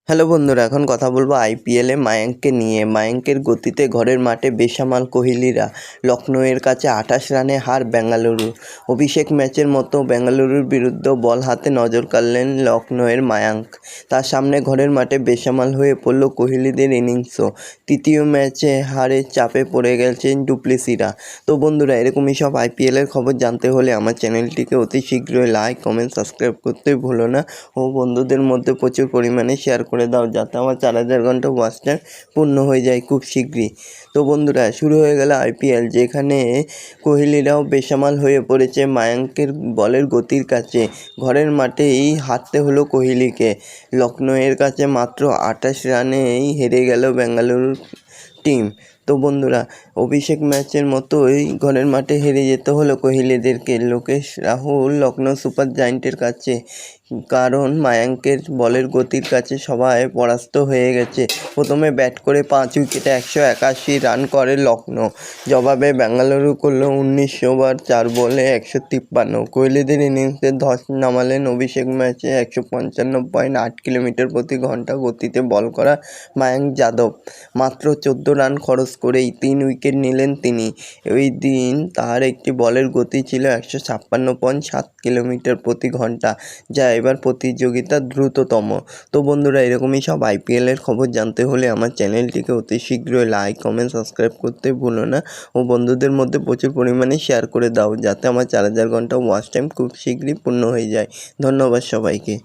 Hello বন্ধুরা, এখন কথা বলবো আইপিএলে মায়াঙ্ককে নিয়ে। মায়াঙ্কের গতিতে ঘরের মাঠে বেসামাল কোহলিরা। লখনৌয়ের কাছে 28 রানে হার বেঙ্গালুরু। অভিষেক ম্যাচের মতো বেঙ্গালুরুর বিরুদ্ধে বল হাতে নজর কাড়লেন লখনৌয়ের মায়াঙ্ক। তার সামনে ঘরের মাঠে বেসামাল হয়ে পড়ল কোহলিদের ইনিংসও। তৃতীয় ম্যাচে হারের চাপে পড়ে গেছেন ডুপ্লেসিরা। তো বন্ধুরা, এরকমই সব আইপিএলের খবর জানতে হলে আমার চ্যানেলটিকে অতি শীঘ্রই লাইক, কমেন্ট, সাবস্ক্রাইব করতে ভুলো না ও বন্ধুদের মধ্যে প্রচুর পরিমাণে শেয়ার করে দাও, যাতে আমার 4000 ঘন্টা ওয়াচ টাইম পূর্ণ হয়ে যায় খুব শীঘ্রই। তো বন্ধুরা, শুরু হয়ে গেল আইপিএল, যেখানে কোহলিরাও বেসামাল হয়ে পড়েছে মায়াঙ্কের বলের গতির কাছে। ঘরের মাঠেই হারতে হলো কোহলিকে। লখনৌয়ের কাছে মাত্র 28 রানেই হেরে গেল বেঙ্গালুরু টিম। তো বন্ধুরা, অভিষেক ম্যাচের মতোই ঘরের মাঠে হেরে যেতে হলো কোহলিদেরকে। লোকেশ রাহুল লখনৌ সুপার জায়েন্টের কাছে, কারণ মায়াঙ্কের বলের গতির কাছে সবাই পরাস্ত হয়ে গেছে। প্রথমে ব্যাট করে 5 উইকেটে 181 রান করে লখনৌ। জবাবে বেঙ্গালুরু করল 19 ওভার 4 বলে 153। কোহলিদের ইনিংসে ধস নামালেন অভিষেক ম্যাচে 155.8 কিলোমিটার প্রতি ঘন্টা গতিতে বল করা মায়াঙ্ক যাদব। মাত্র 14 রান খরচ করেই 3 উইকেট নিলেন তিনি। ওই দিন তার একটি বলের গতি ছিল 156.7 কিলোমিটার প্রতি ঘন্টা, যা এবার প্রতিযোগিতার দ্রুততম। তো বন্ধুরা, এরকমই সব আইপিএলের খবর জানতে হলে আমার চ্যানেলটিকে অতি শীঘ্রই লাইক, কমেন্ট, সাবস্ক্রাইব করতে ভুলো না ও বন্ধুদের মধ্যে প্রচুর পরিমাণে শেয়ার করে দাও, যাতে আমার 4000 ঘন্টা ওয়াচ টাইম খুব শীঘ্রই পূর্ণ হয়ে যায়। ধন্যবাদ সবাইকে।